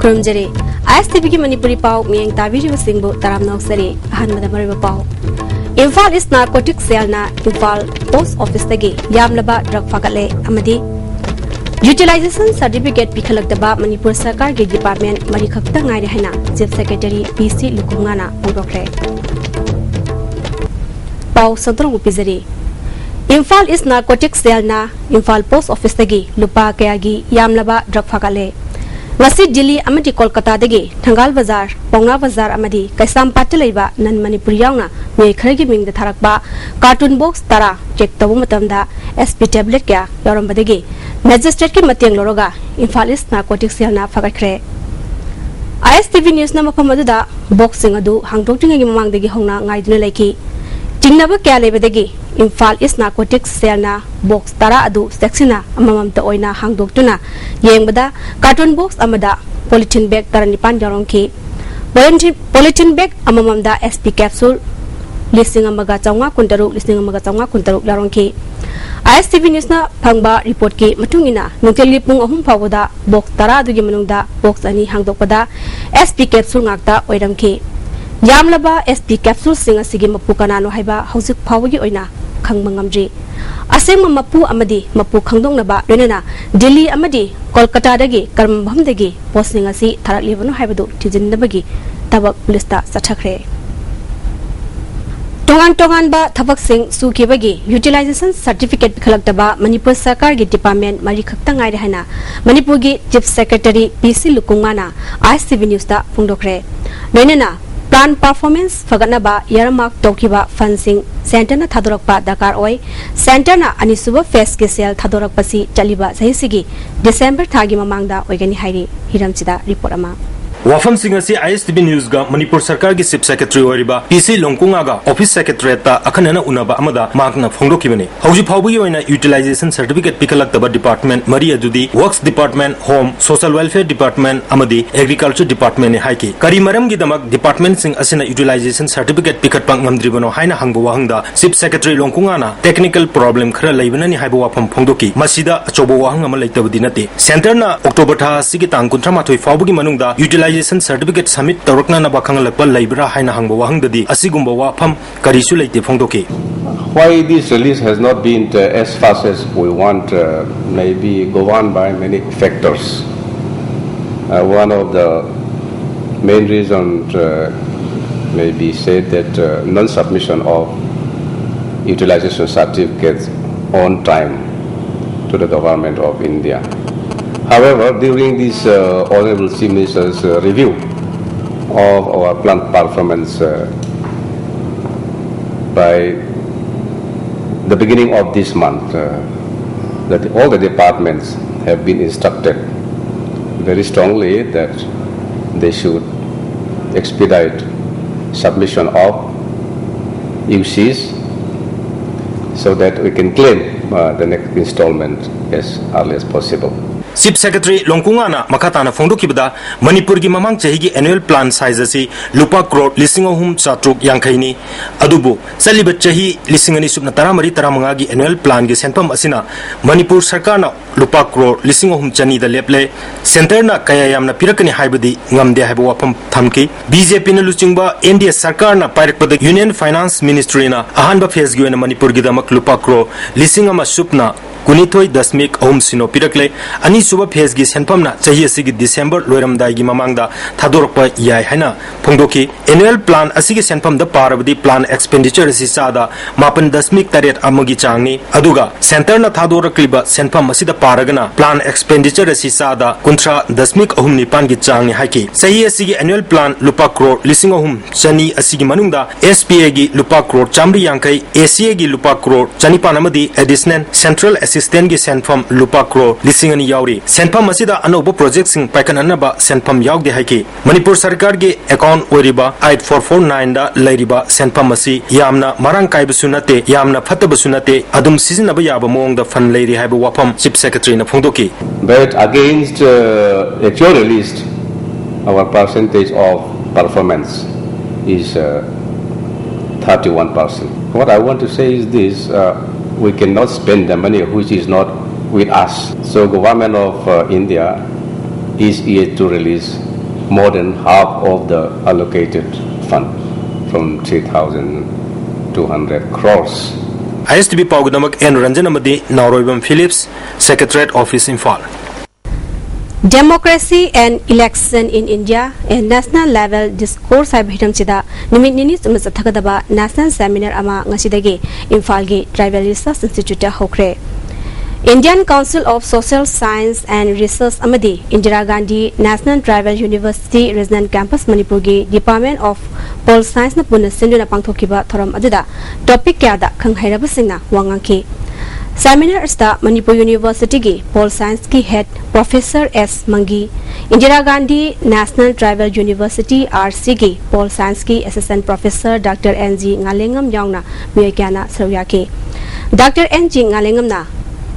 Kurumjere, ISTV ki Manipuri Pau, Miang Taviri Singbo, Taram Noxere, Hanmada Mariba Pau. Infal is narcotic cell na Infal Post Office Tagi, Yamlaba, Drug Fakale, Amadi. Utilization Certificate Pikalakdaba, Manipur Sarkar Ge Department, Marikakta Ngai Hana, Chief Secretary PC Lukungana, Udokre. Pau Sadrong Upizari. Infal is narcotic cell na Infal Post Office Tagi, Lupa Kayagi, Yamlaba, Drug Fakale. Wasi Delhi amadi Kolkata dagi Thangal Bazar, Ponga Bazar amadi Kaisam Patalaiba nan Manipur yauna me kharagi ming da tharakba cartoon box tara check tabu matamda SP tablet kya yauramba dagi magistrate ki mateng loroga Infal is narcotic cell na phagakre ISTV news na mafam aduda boxing adu hangdokting gi mamang dagi hongna ngaiduna laiki tingnaba kya lebadagi Infal is narcotic cell na box tara adu sexina amamam ta oina hangdoktuna yengbada cartoon box amada polythene bag taranipan jarongki polythene bag amamam da SP capsule listing amaga chawnga kuntaruk larongki ISTV news na phangba report ki matungina nungteli pung ahum phawda box tara adu gi manungda box ani hangdokpada SP capsule ngakta oiramki Yamlaba SP capsule singa sigi mapu kanano haiba hausik phawgi oina khangmangamji aseng mapu amadi mapu khangdong naba renena Delhi amadi Kolkata dagi karmbham dagi posting asi tharak lebanu haibadu tijindabagi tabak lista sathakre tongan ba thabak sing sukibagi utilization certificate khalakdaba Manipur Sarkar gi department mari khakta ngai rehana Manipur gi chief secretary PC Lukungana ISTV news ta phungdokre renena Plan performance faganaba yarmark tokiba fencing center na thadorakpa dakar oi center na anisuba face ke sel thadorakpasi chaliba sahisigi December thagi mamangda oigani hairi hiramchida report ama Wafam Singasi ISTV News ga Manipur Sarkar gi Chief Secretary Oriba PC Longkunga ga Office Secretariat ta akhanana unaba amada makna phongdokibani hauji phawbi oina utilization certificate pikalak taba department mari adudi works department home social welfare department amadi agriculture department ne haiki kari maram gi damak department sing asina utilization certificate pikat pang ngamdribano haina hangbo wahangda Chief Secretary Longkunga na technical problem khara leibana ni haibo wafam phongdoki masida achobo wahang ama leitabdi nate center na October tha sigi tang 38 phawbi manungda certificate submit Torokna Nabakang Lapal Libra Haina Hangbo Wahangdi, Asigumba Wapam, Karisulate Fondoki. Why this release has not been as fast as we want maybe go on by many factors. One of the main reasons may be said that non-submission of utilization certificates on time to the government of India. However, during this Honorable Chief Minister's review of our plant performance by the beginning of this month, that all the departments have been instructed very strongly that they should expedite submission of UCs so that we can claim the next installment as early as possible. Chief Secretary Longkungana Makatana Fondokibada Manipur gi mamang chahi annual plan size asi lupa crore listing ahum chatruk yangkhaini adubu saliba chahi listing ani subna taramari taramanga gi annual plan gi senpam asina Manipur Sarkar na lupa crore listing ahum chani da leple center na kaya yamna pirakani haibadi ngamde haibo wapam thamki BJP na luchingba NDA Sarkar na parakpada Union Finance Ministry na ahanba phase gi na Manipur gi damak lupa crore listing ama subna Kunithoi Dasmik Om Sino Pirakle Ani Suba Phase gi Senpamna Chahi Asigi December Loiramdai gi Mamangda Thadorpa Yai Haina Phongdoki Annual Plan Asigi Senpam da Parabadi Plan Expenditure Asi Sada Mapan Dasmik Taret Amagi Changni Aduga Center na Thadorakliba Senpam Asida Paragana Plan Expenditure Asi Sada Kuntra Dasmik Ahum Nipan gi Changni Haiki Sahi Asigi Annual Plan Lupa Crore Lising Ahum Chani Asigi Manungda SPA gi Lupa Crore Chamri Yankai ACA gi Lupa Crore Chani Panamadi Additional Central Assistant gi Senpam Lupa Crore Lising ani yauri Senpam Asida Anoba Project Sing Paikan Anaba Senpam Yaug de Haiki Manipur Sarkar gi account Oriba 8449 da Lairiba Senpam Asi Yamna Marang Kaibasunate Yamna Fatabasunate Adum Sizinaba Yaba Mong the Fan Lady Haba Wapam Chief Secretary na Phongdoki. But against actual list, our percentage of performance is 31%. What I want to say is this. We cannot spend the money which is not with us. So government of India is yet to release more than half of the allocated fund from 3,200 crores. ISTB Paugudamak N. Ranjanamadi, Nauroibam Phillips, Secretariat Office Imphal. Democracy and election in India, a national level discourse Hitam Chida, Nimit Ninis Mazatakadaba, National Seminar Ama Ngasidagi, Imphal Tribal Research Institute Hokre. Indian Council of Social Science and Research Amadi, Indira Gandhi National Tribal University Resident Campus Manipurgi, Department of Pol Science na Puna Sinduna Pangtokiba Thoram Aduda, topic Kyada Kanghairabasina Wanganki. Seminar sta Manipur University ki Pol Science ki Head Professor S. Mangi, Indira Gandhi National Tribal University RC ki Pol Science ki Assistant Professor Dr. N.G. Ngalengam Yaungna Miyakana Saryaki. Dr. N.G. Ngalengam na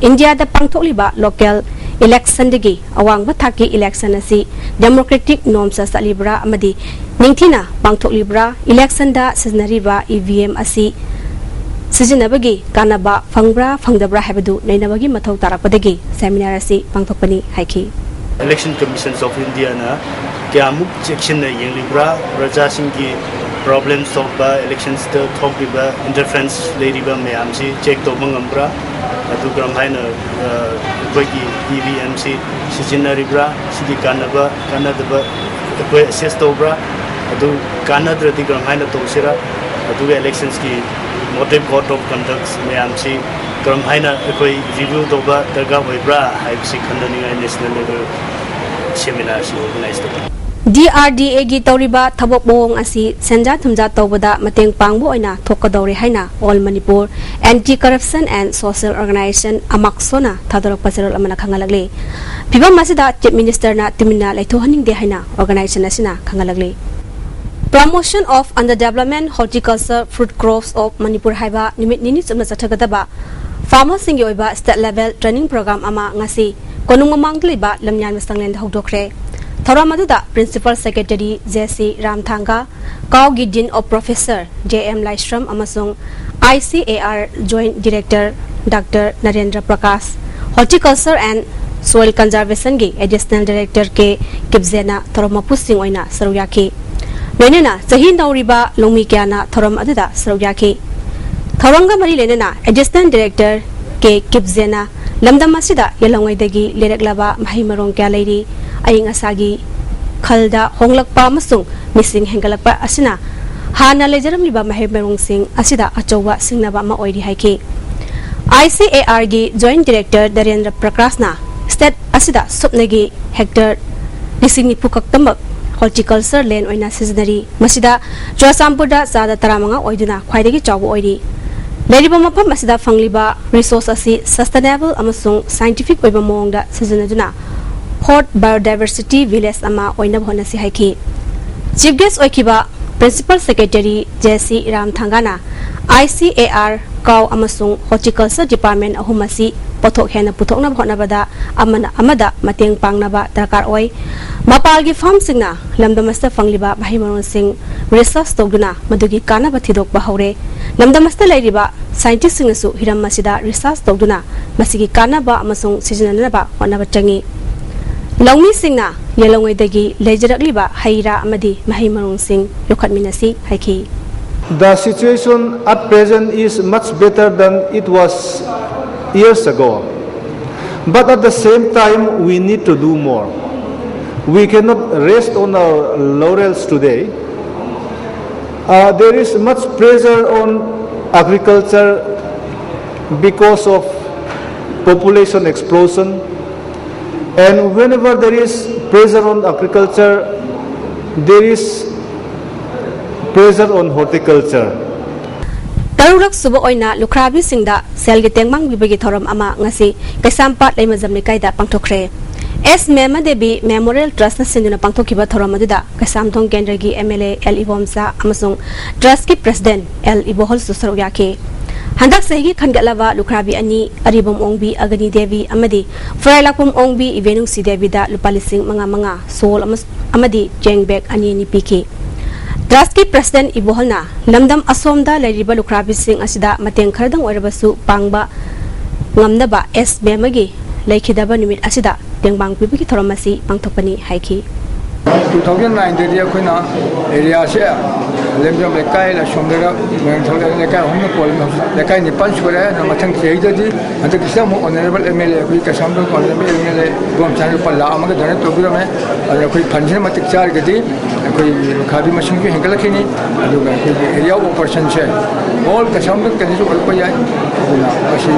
India da pangthokliba local election degi awang bathaki election asi democratic norms sa libra amadi ningthina pangthoklibra election da siznariba EVM asi sijinabagi kanaba fangbra fangdabra habadu nainabagi mathau tarakpadagi seminar asi pangthokpani haiki. Election Commissions of India na kyamuk section na yang libra raja singki problem solve ba elections the talk ba interference leriba mayamsi check to mangambra adu gram haina koigi EVMC sijinaribra sigi kanaba koi assess to bra adu kanadra di gram haina to sira adu elections ki motive code of conduct mayamsi gram haina koi review to ba darga hoibra haibsi khandani national level seminar si organize to DRDA gi tawriba thabok bong asi senja thumja tawbada mateng pangbu oina thokadore haina All Manipur Anti-Corruption and Social Organization Amaksona thadorok pasarol amana khangalagle Pibam masida Chief Minister na timina laitho haning de haina organization asina khangalagle Promotion of Underdevelopment Horticulture Fruit Crops of Manipur haiba nimit nini chumna chathagadaba Farmers sing yoiba state level training program ama ngasi konungmamang liba lamnyan mastanglen hokdokre Thoramada Principal Secretary J.C. Ramthanga, Kau Gidin of Professor J.M. Lystrom Amasung, ICAR Joint Director Dr. Narendra Prakash, Horticulture and Soil Conservation Gi Additional Director K. Kibzena Thoramapusing Oina Saruyaki. Lenena Sahin Nauriba Lumikiana Thoram Adada Saruyaki. Thoranga Mari Lenena Additional Director K. Kibzena Lamda Masida Yalongwedagi Lereklaba Mahimarong Gallery. Aying asagi khalda honglakpa masung missing hengalakpa asina hana lejaram liba mahemerung sing asida achowa singnaba ma oiri haiki ICAR gi Joint Director Narendra Prakasna state asida supnagi hector lisingni pukaktamak horticulture land oina seasonary masida Joasampuda sada taramanga oiduna khwaidagi chawu oiri leriba mapam asida fangliba resource asi sustainable amasung scientific oiba mongda seasonaduna Hot Biodiversity Village Ama Oina Honasi Haiki. Chief Guest Oikiba Principal Secretary J.C. Ramthangana ICAR Kau Amasung Horticulture Department Ahumasi Pothok Hena Puthokna Honabada Amada Mateng Pangnaba Dakar Oi Mapalgi Farm Singna Lamdamasta Fangliba Bahimaron Sing Research Toguna Madugi Kana Bathidok Bahore Lamdamasta Lairiba Scientist Singasu Hiram Masida Research Toguna Masigi Kana Ba Amasung Sijananaba Honabatangi Longmi Singna Yelongwedagi Lejarakliba Haira Amadi Mahimarung Sing Yokatminasi Haiki. The situation at present is much better than it was years ago. But at the same time, we need to do more. We cannot rest on our laurels today. There is much pressure on agriculture because of population explosion. And whenever there is pressure on agriculture, there is pressure on horticulture. Tarurak subo oina lukrabi singda selgi tengmang bibagi thoram ama ngasi kaisampat leimazamni kaida pangthokre. S Mema Devi Memorial Trust na sinduna pangthokiba thoram aduda kaisamthong kendragi MLA L Ibomsa amasung Trust ki President L Ibohol Susaruyake. Handak sahigi khangalaba lukrabi ani aribom ongbi agani devi amadi frailapum ongbi ivenung si devi da lupalising manga sol amadi jengbek ani ni piki Draski President Iboholna lamdam asomda lariba lukrabi sing asida mateng khardang oirabasu pangba ngamnaba S Bemagi laikhidaba nimit asida tengbang pibiki thoramasi pangthopani haiki 2009 अखोना area से लेमजम लेकाय ला सोमदरा मेंथल लेकाय हमने पोल लेकाय निपाल सुरे मथंग सेहिदि हंतक किसम honourable MLA अखोई कसमदो honourable MLA गोमचान पल्ला अमग दने तोबिरो में अखोई फंजन मतक चार गदि अखोई खाबी मशीन की हेंगलखिनी अदुगा एरिया ऑपरेशन से ऑल कसमदो कनि जो अल्प याय अदुना असी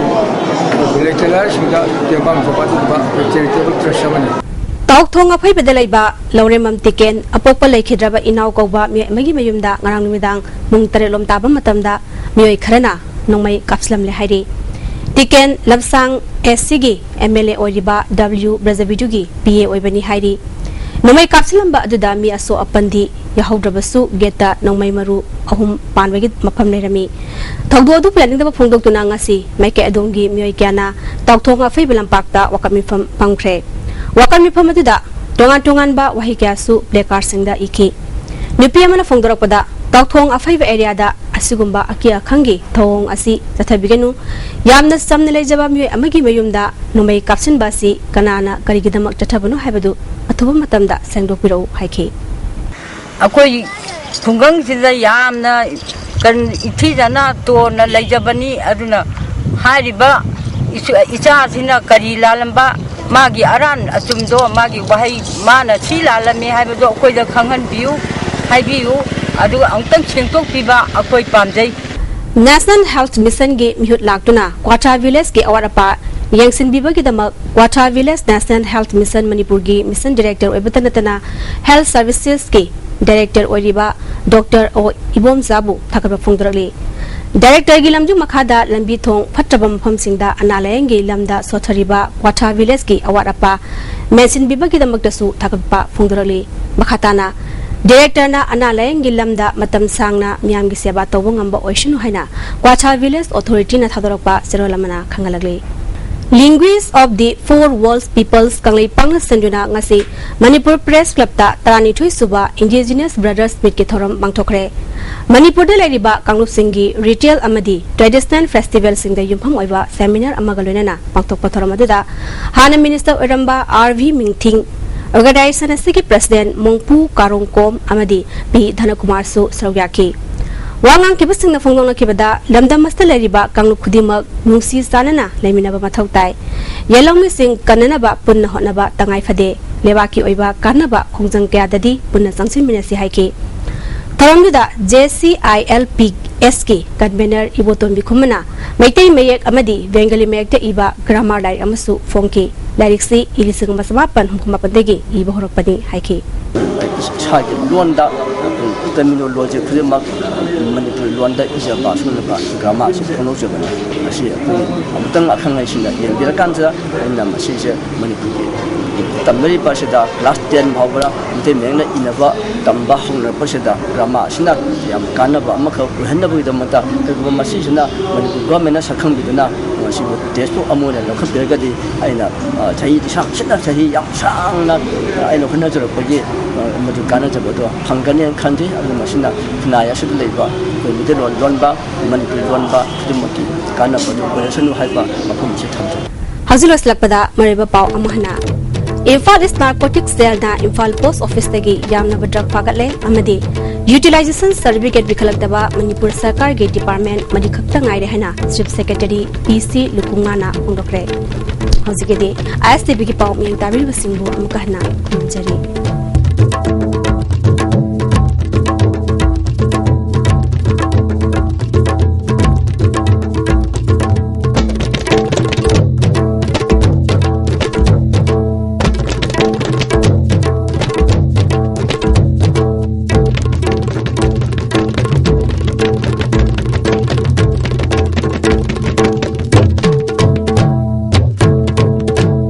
लेक्चरर सिंगा तेबाम सपादुबा चैरिटेबल ट्रस्ट समने तौथोंग अफैबदा लैबा लौरेमम टिकेन अपोप लैखिद्रबा इनाव कौबा मियमगी मयुमदा ngarang numidang mung taretlom taba matamda mioi kharana nongmai kapslamle hairi tiken labsang SC gi MLA oiba W Brazavidu PA oibani hairi nongmai kapslamba aduda mi aso apandi yahaudrabasu geta nongmai maru ahum panwagi mafam lerami thogdo adu planning da phongdok tuna ngasi maike adongi mioi kyana tauthong afaibalam pakta wakamifam pangkhre Wakan mifam aduda tongan ba wahi kyasu plekar singda iki nupi amana phongdorak pada tauthong afaiba area da asigumba akia khangi thong asi tathabigenu yamna samna lejaba mioi amagi mayumda numai kapsin basi kanana karigidamak tathabanu haibadu athuba matamda sengdokpiro haiki akoi thungang sida yamna kan ithijana to na lejabani aduna hariba icha sina kari lalamba मागी अरान अचुमदो मागी वहाई माना छिलालमी हाइबदो अखोइदा खंगहन बियु हाइबियु अदु अंतंग छेंतोक पिबा अखोइ पामजै national health mission गे मिहुत लाक्तुना quota village के अवरपा यंगसिन बिबगी दमक quota village national health mission Manipur गी mission director ओइबतनतना health services के director ओइरिबा doctor ओ इबोम जाबु थकबा फुंगदरली director की लमजु मखादा लंबी थोंग फट्टबम फमसिंगदा अनालयंगी lambda सोथरिबा quota village की अवारपा मेसिन बिबगी दमकतसु थकबा फुंगदरली मखाताना डायरेक्टर ना अनालयंगी लमदा मतम सांगना मियामगी सेवा तौबो ngamba ओइसनु हाइना क्वाटा विलेज अथॉरिटी ना थादरकपा सेरोलमना खंगलगले Linguists of the Four Worlds Peoples Kanglei Pangla Senduna ngasi Manipur Press Club ta Tarani Thui Suba Indigenous Brothers Meet ki thoram mangthokre Manipur da lairiba Kanglup Singgi Retail amadi Traditional Festival singda yumpham oiba seminar amagalonena mangthokpa thoram aduda Hana Minister Oramba RV Mingthing Organization asigi President Mongpu Karongkom amadi P Dhanakumar su sawyaki Wangang kibasing na phongdong na kibada lamdam masta lariba kanglup khudimak nungsi sanana laiminaba mathau tai yelong mi sing kanana ba punna hona ba tangai phade lewaki oiba kanaba khongjang kya dadi punna sangsin minasi haiki tharamduda JCILPSK convener iboton bikhumana maitai mayek amadi bengali mayek ta iba grammar lai amasu phongki liriksi ilising masamapan humkumapandegi iba horokpani haiki Chai Luanda terminology framework Manipur Luanda is a Basulaba grammar pronunciation. I see a Abutang Akanation in Virakanza and Namasija Manipur. Tamari Pasada, last 10 Hobra, the Mena Inava, Tamba Hona Pasada, Rama, Sinat, Yam Kanaba, Maka, Handa with the Mata, Masina, Manipur Gomena Sakam with the Na, she would test to Amuna, Lokagadi, Aina, Tahi, Shakshina, Tahi, Yamsang, I know another Poye, Madukana, Hungarian country, and the Machina, Naya Shudleva, the middle Lonba, Manipur Lonba, Dumaki, Kanaba, Operation Hyper, Makumchi. Hazulas Lapada, Mariba Pau Amahana. Imphal is narcotics cell na Imphal post office tagi yamna drug fagatle amadi utilization certificate bikhalakdaba Manipur Sarkar ge department madi khakta ngai rehna chief secretary PC Lukunga na ongdokre hojigede ISTB ki pau miyang tabir basingbu amkahna jari